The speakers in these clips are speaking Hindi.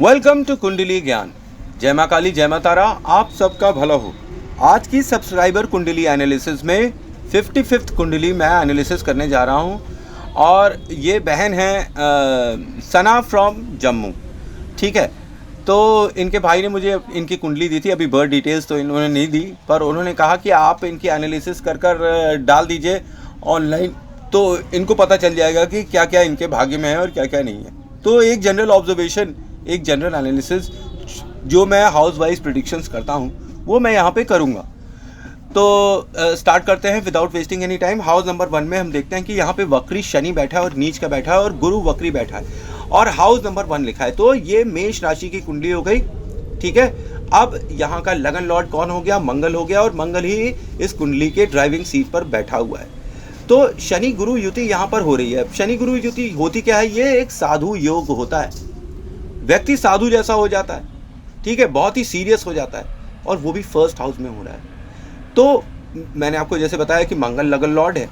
वेलकम टू कुंडली ज्ञान। जय माँ काली, जय माँ तारा, आप सबका भला हो। आज की सब्सक्राइबर कुंडली एनालिसिस में 55th कुंडली मैं एनालिसिस करने जा रहा हूँ और ये बहन है सना फ्रॉम जम्मू। ठीक है, तो इनके भाई ने मुझे इनकी कुंडली दी थी। अभी बर्थ डिटेल्स तो इन्होंने नहीं दी, पर उन्होंने कहा कि आप इनकी एनालिसिस कर डाल दीजिए ऑनलाइन, तो इनको पता चल जाएगा कि क्या क्या इनके भाग्य में है और क्या क्या नहीं है। तो एक जनरल ऑब्जर्वेशन, एक जनरल एनालिसिस जो मैं हाउस वाइज प्रिडिक्शंस करता हूँ वो मैं यहाँ पे करूँगा। तो स्टार्ट करते हैं without wasting any time. House number 1 में हम देखते हैं कि यहाँ पे वक्री शनि बैठा है और नीच का बैठा है और गुरु वक्री बैठा है और हाउस नंबर 1 लिखा है। तो ये मेष राशि की कुंडली हो गई। ठीक है, अब यहाँ का लगन लॉर्ड कौन हो गया? मंगल हो गया, और मंगल ही इस कुंडली के ड्राइविंग सीट पर बैठा हुआ है। तो शनि गुरु युति यहाँ पर हो रही है। शनि गुरु युति होती क्या है? ये एक साधु योग होता है। व्यक्ति साधु जैसा हो जाता है, ठीक है, बहुत ही सीरियस हो जाता है, और वो भी फर्स्ट हाउस में हो रहा है। तो मैंने आपको जैसे बताया कि मंगल लगन लॉर्ड है,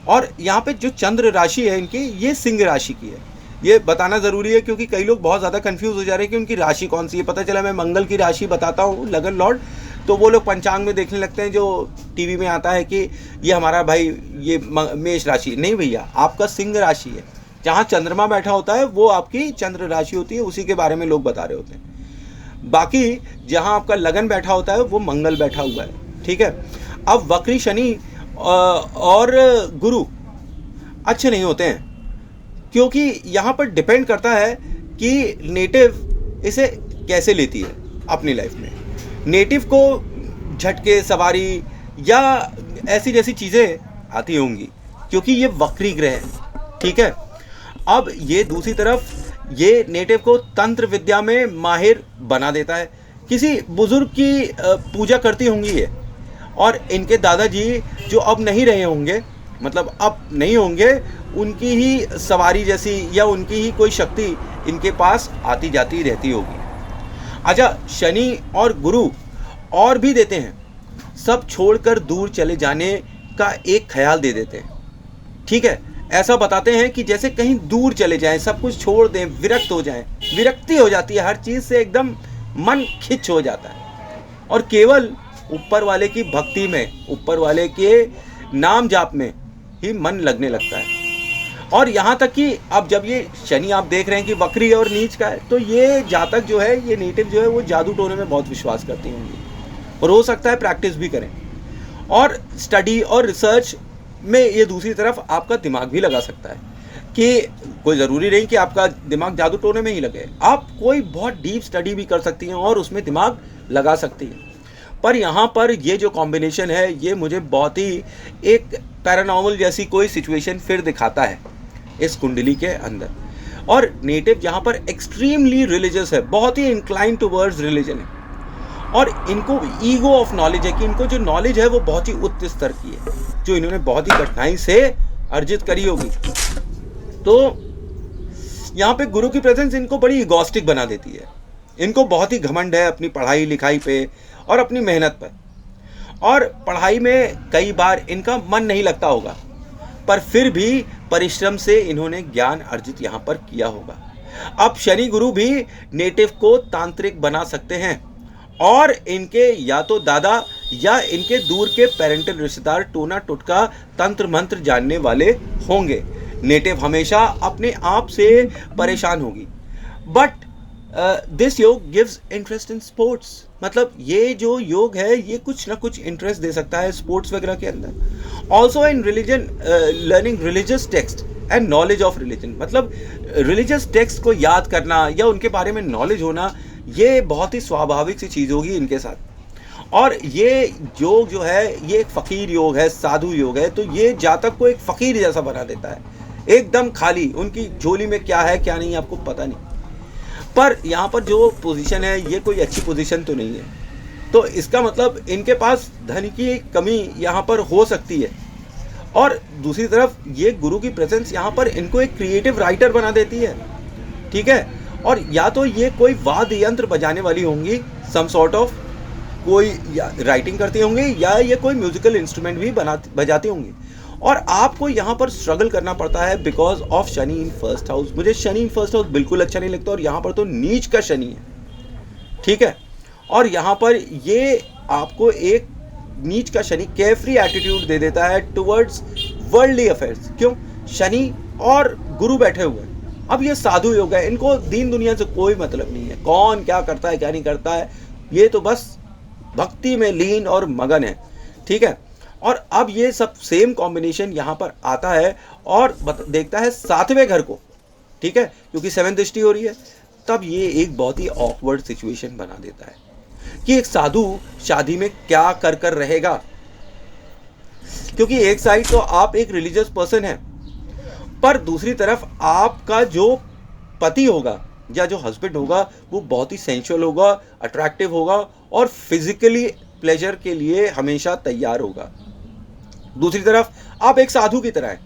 और यहाँ पे जो चंद्र राशि है इनकी, ये सिंह राशि की है। ये बताना ज़रूरी है क्योंकि कई लोग बहुत ज़्यादा कंफ्यूज हो जा रहे हैं कि उनकी राशि कौन सी है। पता चला मैं मंगल की राशि बताता हूँ लगन लॉर्ड, तो वो लोग पंचांग में देखने लगते हैं, जो टीवी में आता है कि ये हमारा भाई ये मेष राशि। नहीं भैया, आपका सिंह राशि है। जहाँ चंद्रमा बैठा होता है वो आपकी चंद्र राशि होती है, उसी के बारे में लोग बता रहे होते हैं। बाकी जहाँ आपका लगन बैठा होता है वो मंगल बैठा हुआ है। ठीक है, अब वक्री शनि और गुरु अच्छे नहीं होते हैं, क्योंकि यहाँ पर डिपेंड करता है कि नेटिव इसे कैसे लेती है अपनी लाइफ में। नेटिव को झटके, सवारी या ऐसी जैसी चीज़ें आती होंगी, क्योंकि ये वक्री ग्रह है। ठीक है, अब ये दूसरी तरफ ये नेटिव को तंत्र विद्या में माहिर बना देता है। किसी बुजुर्ग की पूजा करती होंगी ये, और इनके दादाजी जो अब नहीं रहे होंगे, मतलब अब नहीं होंगे, उनकी ही सवारी जैसी या उनकी ही कोई शक्ति इनके पास आती जाती रहती होगी। अच्छा, शनि और गुरु और भी देते हैं, सब छोड़कर दूर चले जाने का एक ख्याल दे देते हैं। ठीक है, ऐसा बताते हैं कि जैसे कहीं दूर चले जाएं, सब कुछ छोड़ दें, विरक्त हो जाएं। विरक्ति हो जाती है, हर चीज़ से एकदम मन खिंच हो जाता है, और केवल ऊपर वाले की भक्ति में, ऊपर वाले के नाम जाप में ही मन लगने लगता है। और यहाँ तक कि अब जब ये शनि आप देख रहे हैं कि वक्री और नीच का है, तो ये जातक जो है, ये नेटिव जो है, वो जादू टोने में बहुत विश्वास करती होंगी, और हो सकता है प्रैक्टिस भी करें। और स्टडी और रिसर्च में ये दूसरी तरफ आपका दिमाग भी लगा सकता है, कि कोई ज़रूरी नहीं कि आपका दिमाग जादू टोने में ही लगे, आप कोई बहुत डीप स्टडी भी कर सकती हैं और उसमें दिमाग लगा सकती हैं। पर यहाँ पर ये जो कॉम्बिनेशन है, ये मुझे बहुत ही एक पैरानॉर्मल जैसी कोई सिचुएशन फिर दिखाता है इस कुंडली के अंदर। और नेटिव यहाँ पर एक्सट्रीमली रिलीजियस है, बहुत ही इंक्लाइन टूवर्ड्स रिलीजन है, और इनको ईगो ऑफ नॉलेज है कि इनको जो नॉलेज है वो बहुत ही उच्च स्तर की है, जो इन्होंने बहुत ही कठिनाई से अर्जित करी होगी। तो यहाँ पे गुरु की प्रेजेंस इनको बड़ी इगोस्टिक बना देती है। इनको बहुत ही घमंड है अपनी पढ़ाई लिखाई पे और अपनी मेहनत पर, और पढ़ाई में कई बार इनका मन नहीं लगता होगा, पर फिर भी परिश्रम से इन्होंने ज्ञान अर्जित यहाँ पर किया होगा। अब शनि गुरु भी नेटिव को तांत्रिक बना सकते हैं, और इनके या तो दादा या इनके दूर के पेरेंटल रिश्तेदार टोना टुटका तंत्र मंत्र जानने वाले होंगे। नेटिव हमेशा अपने आप से परेशान होगी। बट दिस योग गिव्स इंटरेस्ट इन स्पोर्ट्स, मतलब ये जो योग है ये कुछ ना कुछ इंटरेस्ट दे सकता है स्पोर्ट्स वगैरह के अंदर। Also in religion, learning religious text and knowledge of religion, मतलब रिलीजियस टेक्स्ट को याद करना या उनके बारे में नॉलेज होना, ये बहुत ही स्वाभाविक सी चीज़ होगी इनके साथ। और ये योग जो है ये एक फ़कीर योग है, साधु योग है, तो ये जातक को एक फ़कीर जैसा बना देता है, एकदम खाली। उनकी झोली में क्या है क्या नहीं आपको पता नहीं। पर यहाँ पर जो पोजीशन है ये कोई अच्छी पोजीशन तो नहीं है, तो इसका मतलब इनके पास धन की कमी यहाँ पर हो सकती है। और दूसरी तरफ ये गुरु की प्रेजेंस यहाँ पर इनको एक क्रिएटिव राइटर बना देती है। ठीक है, और या तो ये कोई वाद्य यंत्र बजाने वाली होंगी, सम सॉर्ट ऑफ कोई राइटिंग करती होंगी, या ये कोई म्यूजिकल इंस्ट्रूमेंट भी बजाती होंगी। और आपको यहाँ पर स्ट्रगल करना पड़ता है because of Shani in first house. मुझे शनि इन फर्स्ट हाउस बिल्कुल अच्छा नहीं लगता, और यहाँ पर तो नीच का शनि है, ठीक है। और यहाँ पर ये आपको एक नीच का शनि केयरफ्री एटीट्यूड दे देता है टुवर्ड्स वर्ल्डली अफेयर्स। क्यों? शनि और गुरु बैठे हुए हैं। अब ये साधु योग है, इनको दीन दुनिया से कोई मतलब नहीं है, कौन क्या करता है क्या नहीं करता है, ये तो बस भक्ति में लीन और मगन है, ठीक है। और अब ये सब सेम कॉम्बिनेशन यहाँ पर आता है और देखता है 7वें घर को, ठीक है, क्योंकि 7th दृष्टि हो रही है। तब ये एक बहुत ही ऑकवर्ड सिचुएशन बना देता है कि एक साधु शादी में क्या कर रहेगा, क्योंकि एक साइड तो आप एक रिलीजियस पर्सन है, पर दूसरी तरफ आपका जो पति होगा या जो हस्बैंड होगा वो बहुत ही सेंशुअल होगा, अट्रैक्टिव होगा और फिजिकली प्लेजर के लिए हमेशा तैयार होगा। दूसरी तरफ आप एक साधु की तरह हैं,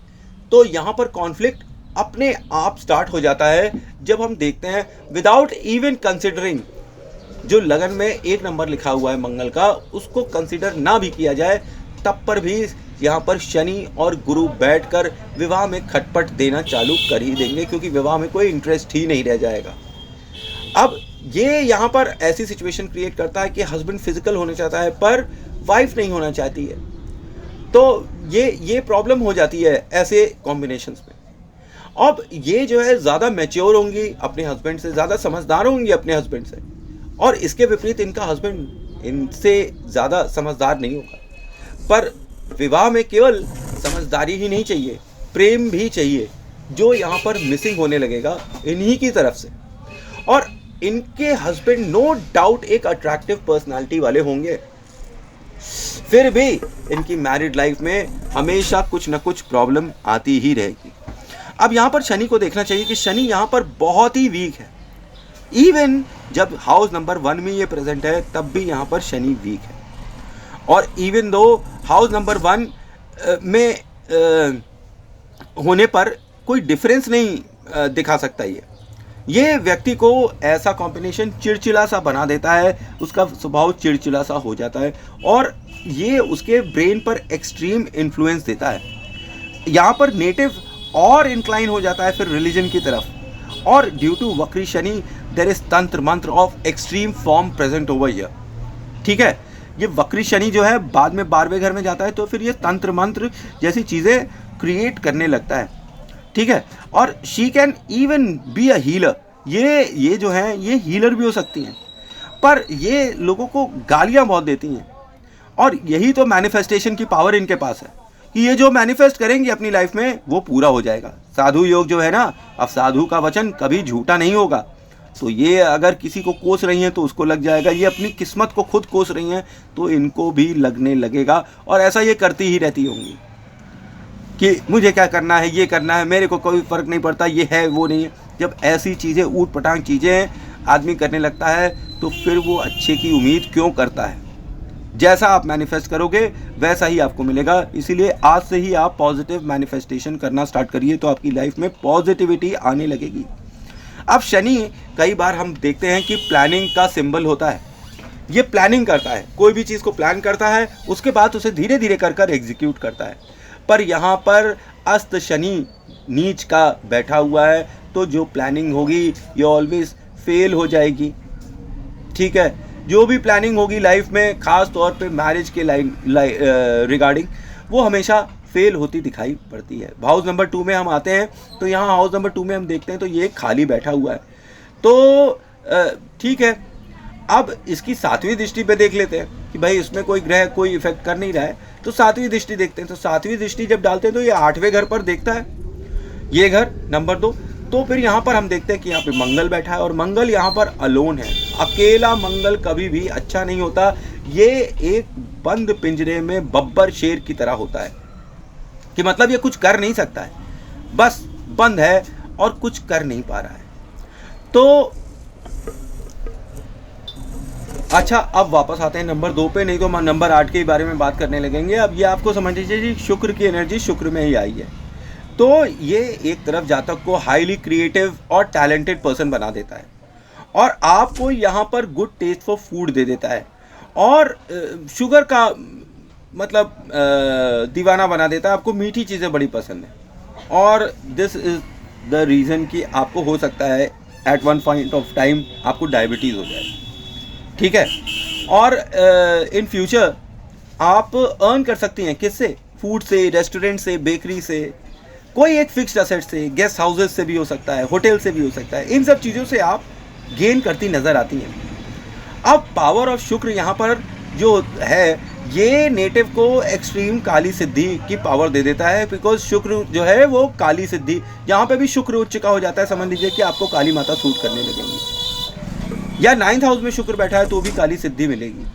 तो यहाँ पर कॉन्फ्लिक्ट अपने आप स्टार्ट हो जाता है जब हम देखते हैं विदाउट इवन कंसिडरिंग जो लगन में 1 नंबर लिखा हुआ है मंगल का, उसको कंसिडर ना भी किया जाए तब पर भी यहाँ पर शनि और गुरु बैठकर विवाह में खटपट देना चालू कर ही देंगे, क्योंकि विवाह में कोई इंटरेस्ट ही नहीं रह जाएगा। अब ये यहाँ पर ऐसी सिचुएशन क्रिएट करता है कि हस्बैंड फिजिकल होना चाहता है पर वाइफ नहीं होना चाहती है, तो ये प्रॉब्लम हो जाती है ऐसे कॉम्बिनेशंस में। अब ये जो है ज़्यादा मैच्योर होंगी अपने हस्बैंड से, ज़्यादा समझदार होंगी अपने हस्बैंड से, और इसके विपरीत इनका हस्बैंड इनसे ज़्यादा समझदार नहीं होगा। पर विवाह में केवल समझदारी ही नहीं चाहिए, प्रेम भी चाहिए, जो यहाँ पर मिसिंग होने लगेगा इन्हीं की तरफ से। और इनके हस्बैंड नो डाउट एक अट्रैक्टिव पर्सनालिटी वाले होंगे, फिर भी इनकी मैरिड लाइफ में हमेशा कुछ ना कुछ प्रॉब्लम आती ही रहेगी। अब यहाँ पर शनि को देखना चाहिए कि शनि यहाँ पर बहुत ही वीक है। इवन जब हाउस नंबर 1 में ये प्रेजेंट है तब भी यहाँ पर शनि वीक है, और इवन दो हाउस नंबर 1 में होने पर कोई डिफरेंस नहीं दिखा सकता ये व्यक्ति को ऐसा कॉम्बिनेशन चिड़चिड़ा सा बना देता है, उसका स्वभाव चिड़चिड़ा सा हो जाता है और ये उसके ब्रेन पर एक्सट्रीम इन्फ्लुएंस देता है। यहाँ पर नेटिव और इंक्लाइन हो जाता है फिर रिलीजन की तरफ, और ड्यू टू वक्री शनि देयर इज तंत्र मंत्र of extreme form present over here, ठीक है। ये वक्री शनि जो है बाद में 12वें घर में जाता है, तो फिर ये तंत्र मंत्र जैसी चीज़ें क्रिएट करने लगता है, ठीक है। और she can even be a healer, ये जो है ये हीलर भी हो सकती हैं, पर ये लोगों को गालियाँ बहुत देती हैं, और यही तो मैनिफेस्टेशन की पावर इनके पास है कि ये जो मैनिफेस्ट करेंगे अपनी लाइफ में वो पूरा हो जाएगा। साधु योग जो है ना, अब साधु का वचन कभी झूठा नहीं होगा, तो ये अगर किसी को कोस रही हैं तो उसको लग जाएगा, ये अपनी किस्मत को खुद कोस रही हैं तो इनको भी लगने लगेगा, और ऐसा ये करती ही रहती होंगी कि मुझे क्या करना है, ये करना है, मेरे को कोई फ़र्क नहीं पड़ता, ये है वो नहीं है। जब ऐसी चीज़ें ऊट पटांग चीज़ें आदमी करने लगता है तो फिर वो अच्छे की उम्मीद क्यों करता है। जैसा आप मैनिफेस्ट करोगे वैसा ही आपको मिलेगा, इसीलिए आज से ही आप पॉजिटिव मैनिफेस्टेशन करना स्टार्ट करिए तो आपकी लाइफ में पॉजिटिविटी आने लगेगी। अब शनि कई बार हम देखते हैं कि प्लानिंग का सिंबल होता है, ये प्लानिंग करता है, कोई भी चीज़ को प्लान करता है उसके बाद उसे धीरे धीरे कर एग्जीक्यूट करता है, पर यहाँ पर अस्त शनि नीच का बैठा हुआ है तो जो प्लानिंग होगी ये ऑलवेज फेल हो जाएगी, ठीक है। जो भी प्लानिंग होगी लाइफ में, ख़ास तौर पे मैरिज के रिगार्डिंग, वो हमेशा फेल होती दिखाई पड़ती है। हाउस नंबर 2 में हम आते हैं तो यहाँ हाउस नंबर 2 में हम देखते हैं तो ये खाली बैठा हुआ है, तो ठीक है। अब इसकी 7वीं दृष्टि पे देख लेते हैं कि भाई इसमें कोई ग्रह कोई इफेक्ट कर नहीं रहा है, तो 7वीं दृष्टि देखते हैं। तो 7वीं दृष्टि जब डालते हैं तो ये 8वें घर पर देखता है, ये घर नंबर 2। तो फिर यहाँ पर हम देखते हैं कि यहाँ पे मंगल बैठा है, और मंगल यहाँ पर अलोन है। अकेला मंगल कभी भी अच्छा नहीं होता, ये एक बंद पिंजरे में बब्बर शेर की तरह होता है कि मतलब ये कुछ कर नहीं सकता है, बस बंद है और कुछ कर नहीं पा रहा है। तो अच्छा, अब वापस आते हैं नंबर 2 पे, नहीं तो नंबर 8 के बारे में बात करने लगेंगे। अब ये आपको समझ लीजिए जी, शुक्र की एनर्जी शुक्र में ही आई है, तो ये एक तरफ जातक को हाईली क्रिएटिव और टैलेंटेड पर्सन बना देता है, और आपको यहाँ पर गुड टेस्ट फॉर फूड दे देता है, और शुगर का मतलब दीवाना बना देता है, आपको मीठी चीज़ें बड़ी पसंद है और दिस इज़ द रीज़न कि आपको हो सकता है at one point of time आपको डायबिटीज़ हो जाए, ठीक है। और इन फ्यूचर आप अर्न कर सकती हैं किससे? फूड से, रेस्टोरेंट से, बेकरी से, कोई एक फिक्स्ड असेट से, गेस्ट हाउसेस से भी हो सकता है, होटल से भी हो सकता है। इन सब चीज़ों से आप गेन करती नज़र आती हैं। अब पावर ऑफ शुक्र यहाँ पर जो है, ये नेटिव को एक्सट्रीम काली सिद्धि की पावर दे देता है, बिकॉज शुक्र जो है वो काली सिद्धि, यहाँ पे भी शुक्र उच्च का हो जाता है, समझ लीजिए कि आपको काली माता सूट करने लगेंगी। या 9th हाउस में शुक्र बैठा है तो भी काली सिद्धि मिलेगी।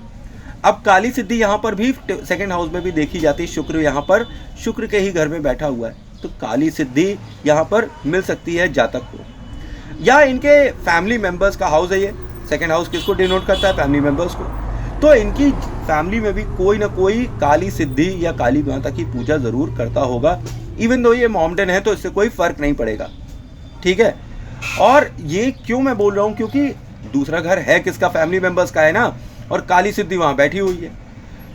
अब काली सिद्धि यहाँ पर भी 2nd हाउस में भी देखी जाती है, शुक्र यहाँ पर शुक्र के ही घर में बैठा हुआ है, तो काली सिद्धि यहाँ पर मिल सकती है जातक को। या इनके फैमिली मेंबर्स का हाउस है ये, 2nd हाउस किसको डिनोट करता है? फैमिली मेंबर्स को। तो इनकी फैमिली में भी कोई ना कोई काली सिद्धि या काली माता की पूजा ज़रूर करता होगा। इवन दो ये मॉमडन है तो इससे कोई फ़र्क नहीं पड़ेगा, ठीक है। और ये क्यों मैं बोल रहा हूँ, क्योंकि दूसरा घर है किसका? फैमिली मेंबर्स का है ना, और काली सिद्धि वहाँ बैठी हुई है।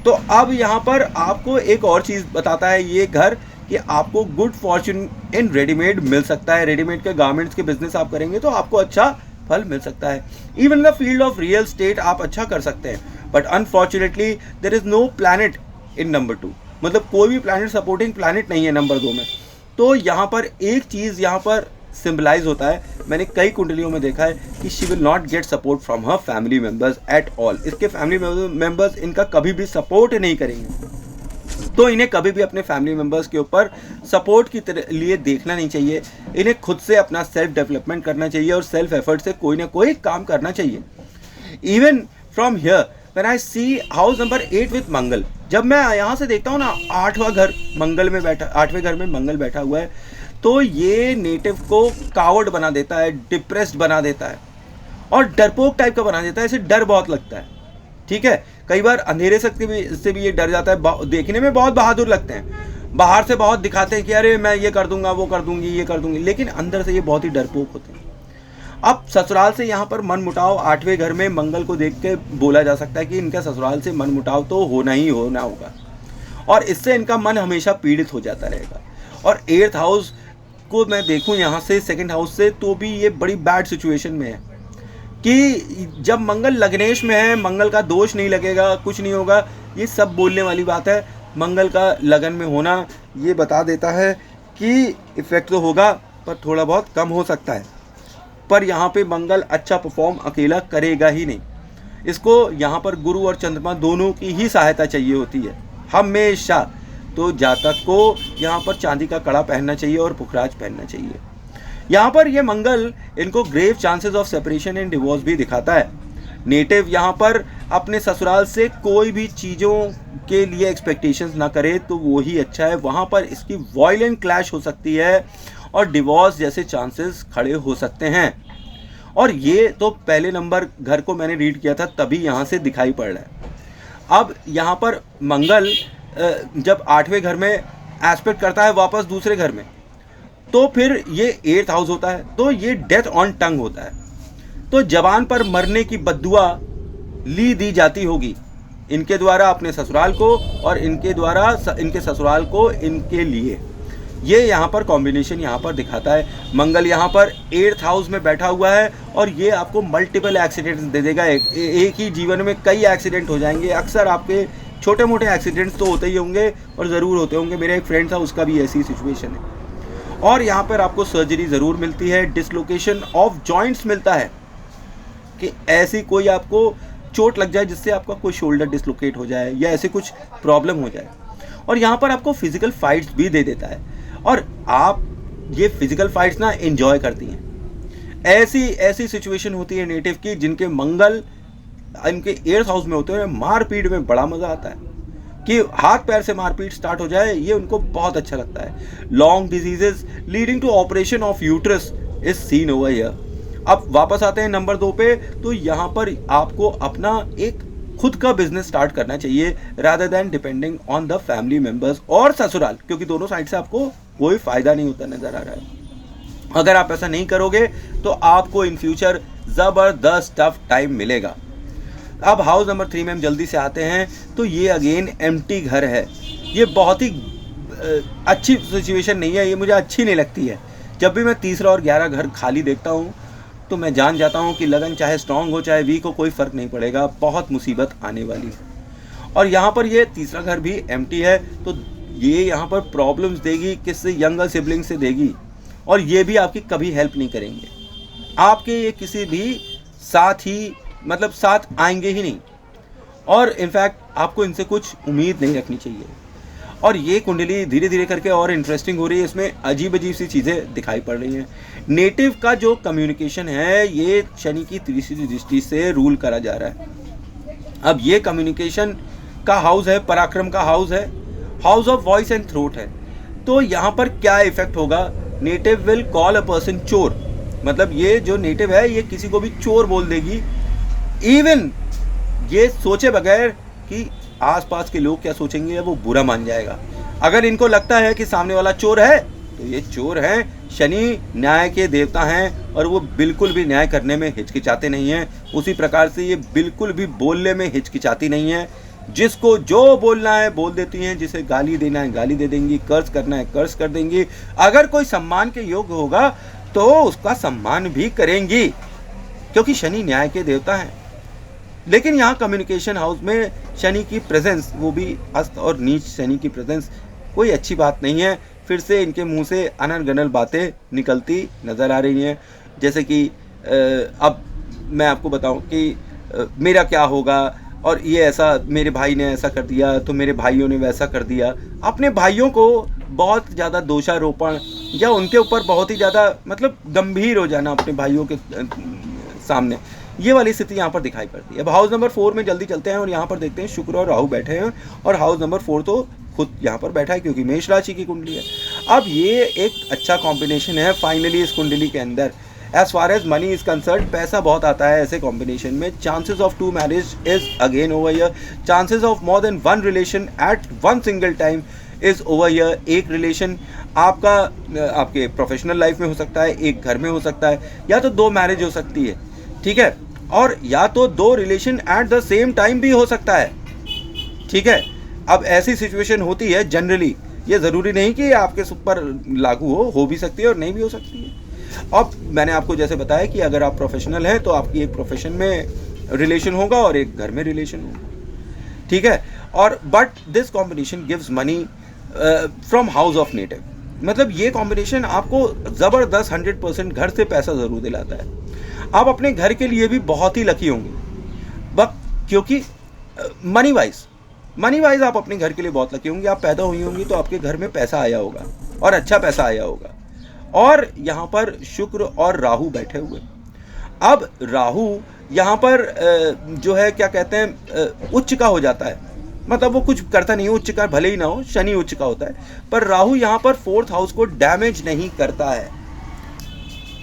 तो अब यहाँ पर आपको एक और चीज़ बताता है ये घर कि आपको गुड फॉर्च्यून इन रेडीमेड मिल सकता है। रेडीमेड के गारमेंट्स के बिजनेस आप करेंगे तो आपको अच्छा फल मिल सकता है। Even the field of real estate आप अच्छा कर सकते हैं, but unfortunately there is no planet in number 2, मतलब कोई भी प्लैनेट सपोर्टिंग प्लैनेट नहीं है नंबर 2 में। तो यहाँ पर एक चीज़ यहाँ पर सिम्बलाइज होता है, मैंने कई कुंडलियों में देखा है कि she will not get support from her family members at all. इसके फैमिली मेम्बर्स इनका कभी भी सपोर्ट नहीं करेंगे, तो इन्हें कभी भी अपने फैमिली मेम्बर्स के ऊपर सपोर्ट की लिए देखना नहीं चाहिए। इन्हें खुद से अपना सेल्फ डेवलपमेंट करना चाहिए और सेल्फ एफर्ट से कोई ना कोई काम करना चाहिए। Even from here when I see house number 8 with Mangal, जब मैं यहाँ से देखता हूँ ना 8वां घर मंगल में बैठा, 8वें घर में मंगल बैठा हुआ है, तो ये नेटिव को कावर्ड बना देता है, डिप्रेस्ड बना देता है और डरपोक टाइप का बना देता है। इसे डर बहुत लगता है, ठीक है। कई बार अंधेरे से भी ये डर जाता है। देखने में बहुत बहादुर लगते हैं, बाहर से बहुत दिखाते हैं कि अरे मैं ये कर दूंगा, वो कर दूंगी, ये कर दूंगी, लेकिन अंदर से ये बहुत ही डरपोक होते हैं। अब ससुराल से यहाँ पर मन मुटाव 8वें घर में मंगल को देख के बोला जा सकता है कि इनका ससुराल से मन मुटाव तो होना ही होना होगा और इससे इनका मन हमेशा पीड़ित हो जाता रहेगा। और 8th हाउस को मैं देखूं यहाँ से 2nd हाउस से, तो भी ये बड़ी बैड सिचुएशन में है कि जब मंगल लग्नेश में है, मंगल का दोष नहीं लगेगा, कुछ नहीं होगा, ये सब बोलने वाली बात है। मंगल का लगन में होना ये बता देता है कि इफेक्ट तो होगा पर थोड़ा बहुत कम हो सकता है, पर यहाँ पे मंगल अच्छा परफॉर्म अकेला करेगा ही नहीं। इसको यहाँ पर गुरु और चंद्रमा दोनों की ही सहायता चाहिए होती है हमेशा। तो जातक को यहाँ पर चांदी का कड़ा पहनना चाहिए और पुखराज पहनना चाहिए। यहाँ पर ये मंगल इनको grave chances of separation and divorce भी दिखाता है। नेटिव यहाँ पर अपने ससुराल से कोई भी चीज़ों के लिए एक्सपेक्टेशंस ना करे तो वो ही अच्छा है। वहाँ पर इसकी वॉयलेंट क्लैश हो सकती है और डिवोर्स जैसे चांसेस खड़े हो सकते हैं। और ये तो पहले नंबर घर को मैंने रीड किया था तभी यहाँ से दिखाई पड़ रहा है। अब यहाँ पर मंगल जब 8वें घर में एस्पेक्ट करता है वापस दूसरे घर में, तो फिर ये 8th हाउस होता है, तो ये डेथ ऑन टंग होता है। तो जवान पर मरने की बद्दुआ ली दी जाती होगी इनके द्वारा अपने ससुराल को और इनके द्वारा इनके ससुराल को इनके लिए। ये यहाँ पर कॉम्बिनेशन यहाँ पर दिखाता है। मंगल यहाँ पर 8th हाउस में बैठा हुआ है और ये आपको मल्टीपल एक्सीडेंट्स दे देगा। एक ही जीवन में कई एक्सीडेंट हो जाएंगे। अक्सर आपके छोटे मोटे एक्सीडेंट्स तो होते ही होंगे और ज़रूर होते होंगे। मेरा एक फ्रेंड था, उसका भी ऐसी सिचुएशन है। और यहाँ पर आपको सर्जरी ज़रूर मिलती है, डिसलोकेशन ऑफ जॉइंट्स मिलता है कि ऐसी कोई आपको चोट लग जाए जिससे आपका कोई शोल्डर डिसलोकेट हो जाए या ऐसे कुछ प्रॉब्लम हो जाए। और यहाँ पर आपको फिजिकल फाइट्स भी दे देता है और आप ये फिजिकल फाइट्स ना एंजॉय करती हैं। ऐसी सिचुएशन होती है नेटिव की जिनके मंगल इनके 8th हाउस में होते हैं। मारपीट में बड़ा मज़ा आता है कि हाथ पैर से मारपीट स्टार्ट हो जाए, ये उनको बहुत अच्छा लगता है। Long diseases leading to operation of uterus is seen over here. अब वापस आते हैं नंबर 2 पे, तो यहाँ पर आपको अपना एक खुद का बिजनेस स्टार्ट करना चाहिए rather than depending on the family members और ससुराल, क्योंकि दोनों साइड से आपको कोई फायदा नहीं होता नजर आ रहा है। अगर आप ऐसा नहीं करोगे तो आपको इन फ्यूचर जबरदस्त टफ टाइम मिलेगा। अब हाउस नंबर 3 में हम जल्दी से आते हैं तो ये अगेन एम्प्टी घर है। ये बहुत ही अच्छी सिचुएशन नहीं है, ये मुझे अच्छी नहीं लगती है। जब भी मैं तीसरा और 11 घर खाली देखता हूँ तो मैं जान जाता हूँ कि लगन चाहे स्ट्रांग हो चाहे वीक हो, कोई फ़र्क नहीं पड़ेगा, बहुत मुसीबत आने वाली है। और यहाँ पर ये तीसरा घर भी एम्प्टी है तो ये यहाँ पर प्रॉब्लम्स देगी, किससे? यंगर सिबलिंग से देगी। और ये भी आपकी कभी हेल्प नहीं करेंगे, आपके ये किसी भी साथ ही मतलब साथ आएंगे ही नहीं, और इनफैक्ट आपको इनसे कुछ उम्मीद नहीं रखनी चाहिए। और ये कुंडली धीरे धीरे करके और इंटरेस्टिंग हो रही है, इसमें अजीब अजीब सी चीज़ें दिखाई पड़ रही हैं। नेटिव का जो कम्युनिकेशन है ये शनि की तीसरी दृष्टि से रूल करा जा रहा है। अब ये कम्युनिकेशन का हाउस है, पराक्रम का हाउस है, house of voice and throat है। तो यहाँ पर क्या इफेक्ट होगा? Native will call a person चोर, मतलब ये जो नेटिव है ये किसी को भी चोर बोल देगी, इवन ये सोचे बगैर कि आसपास के लोग क्या सोचेंगे, वो बुरा मान जाएगा। अगर इनको लगता है कि सामने वाला चोर है तो ये चोर हैं। शनि न्याय के देवता हैं और वो बिल्कुल भी न्याय करने में हिचकिचाते नहीं हैं। उसी प्रकार से ये बिल्कुल भी बोलने में हिचकिचाती नहीं है। जिसको जो बोलना है बोल देती हैं, जिसे गाली देना है गाली दे देंगी, कर्ज करना है कर्ज कर देंगी। अगर कोई सम्मान के योग्य होगा तो उसका सम्मान भी करेंगी, क्योंकि शनि न्याय के देवता हैं। लेकिन यहाँ कम्युनिकेशन हाउस में शनि की प्रेजेंस, वो भी अस्त और नीच शनि की प्रेजेंस कोई अच्छी बात नहीं है। फिर से इनके मुंह से अनर्गनल बातें निकलती नज़र आ रही हैं, जैसे कि अब मैं आपको बताऊं कि मेरा क्या होगा, और ये ऐसा मेरे भाई ने ऐसा कर दिया तो मेरे भाइयों ने वैसा कर दिया। अपने भाइयों को बहुत ज़्यादा दोषारोपण या उनके ऊपर बहुत ही ज़्यादा मतलब गंभीर हो जाना अपने भाइयों के सामने, ये वाली स्थिति यहाँ पर दिखाई पड़ती है। अब हाउस नंबर 4 में जल्दी चलते हैं और यहाँ पर देखते हैं शुक्र और राहु बैठे हैं, और हाउस नंबर 4 तो खुद यहाँ पर बैठा है क्योंकि मेष राशि की कुंडली है। अब ये एक अच्छा कॉम्बिनेशन है फाइनली इस कुंडली के अंदर। As far as money is concern, पैसा बहुत आता है ऐसे कॉम्बिनेशन में। Chances of 2 marriage is again over here, chances of more than 1 relation at 1 single time is over here. एक रिलेशन आपका आपके प्रोफेशनल लाइफ में हो सकता है, एक घर में हो सकता है, या तो 2 मैरिज हो सकती है, ठीक है, और या तो 2 relation at the same time भी हो सकता है, ठीक है। अब ऐसी सिचुएशन होती है जनरली, ये ज़रूरी नहीं कि आपके ऊपर लागू हो भी सकती है और नहीं भी हो सकती है। अब मैंने आपको जैसे बताया कि अगर आप प्रोफेशनल हैं तो आपकी एक प्रोफेशन में रिलेशन होगा और एक घर में रिलेशन होगा, ठीक है। और but this combination gives money from house of native, मतलब ये कॉम्बिनेशन आपको ज़बरदस्त 100% घर से पैसा ज़रूर दिलाता है। आप अपने घर के लिए भी बहुत ही लकी होंगे, बट क्योंकि मनी वाइज आप अपने घर के लिए बहुत लकी होंगे। आप पैदा हुई होंगी तो आपके घर में पैसा आया होगा और अच्छा पैसा आया होगा। और यहाँ पर शुक्र और राहु बैठे हुए। अब राहु यहाँ पर जो है क्या कहते हैं उच्च का हो जाता है, मतलब वो कुछ करता नहीं, उच्च का भले ही ना हो, शनि उच्च का होता है, पर राहु यहाँ पर 4th हाउस को डैमेज नहीं करता है।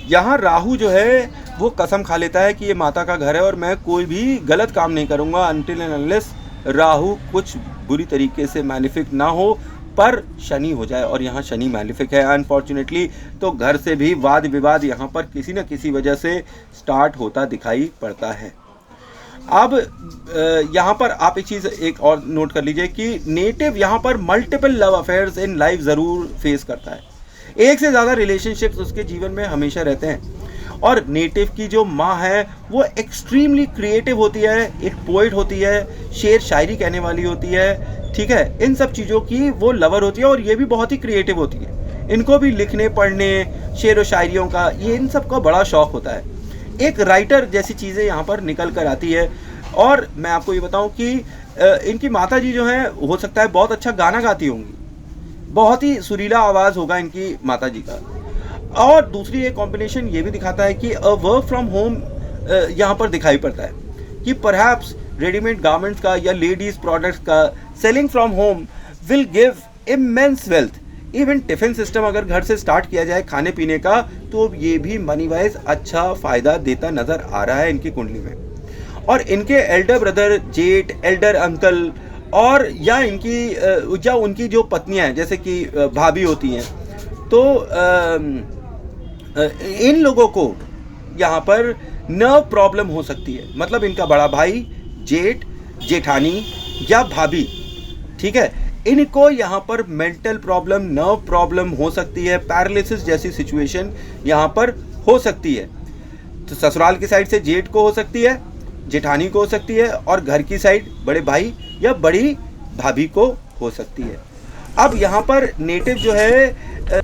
यहाँ राहु जो है वो कसम खा लेता है कि ये माता का घर है और मैं कोई भी गलत काम नहीं करूँगा अनटिल एंड अनलेस राहु कुछ बुरी तरीके से मैलिफिक ना हो, पर शनि हो जाए। और यहाँ शनि मैलिफिक है अनफॉर्चुनेटली, तो घर से भी वाद विवाद यहाँ पर किसी न किसी वजह से स्टार्ट होता दिखाई पड़ता है। अब यहाँ पर आप एक चीज़ एक और नोट कर लीजिए कि नेटिव यहाँ पर multiple love affairs in life ज़रूर फेस करता है। एक से ज़्यादा रिलेशनशिप्स उसके जीवन में हमेशा रहते हैं। और नेटिव की जो माँ है वो एक्सट्रीमली क्रिएटिव होती है, एक पोइट होती है, शेर शायरी कहने वाली होती है, ठीक है, इन सब चीज़ों की वो लवर होती है और ये भी बहुत ही क्रिएटिव होती है। इनको भी लिखने पढ़ने शेर व शायरियों का ये इन सब का बड़ा शौक़ होता है। एक राइटर जैसी चीज़ें यहाँ पर निकल कर आती है। और मैं आपको ये बताऊँ कि इनकी माता जी जो है हो सकता है बहुत अच्छा गाना गाती होंगी, बहुत ही सुरीला आवाज़ होगा इनकी माता जी का। और दूसरी एक कॉम्बिनेशन ये भी दिखाता है कि वर्क फ्रॉम होम यहाँ पर दिखाई पड़ता है कि परहैप्स रेडीमेड गारमेंट्स का या लेडीज़ प्रोडक्ट्स का selling from home will give immense wealth. Even tiffin system अगर घर से स्टार्ट किया जाए खाने पीने का तो ये भी मनी वाइज अच्छा फ़ायदा देता नज़र आ रहा है इनकी कुंडली में। और इनके एल्डर ब्रदर, जेठ, एल्डर अंकल और या इनकी या उनकी जो पत्नियां हैं जैसे कि भाभी होती हैं, तो इन लोगों को यहाँ पर नर्व प्रॉब्लम हो सकती है। मतलब इनका बड़ा भाई जेठ, जेठानी या भाभी, ठीक है, इनको यहाँ पर मेंटल प्रॉब्लम, नर्व प्रॉब्लम हो सकती है, पैरालिसिस जैसी सिचुएशन यहाँ पर हो सकती है। तो ससुराल की साइड से जेठ को हो सकती है, जेठानी को हो सकती है, और घर की साइड बड़े भाई या बड़ी भाभी को हो सकती है। अब यहाँ पर नेटिव जो है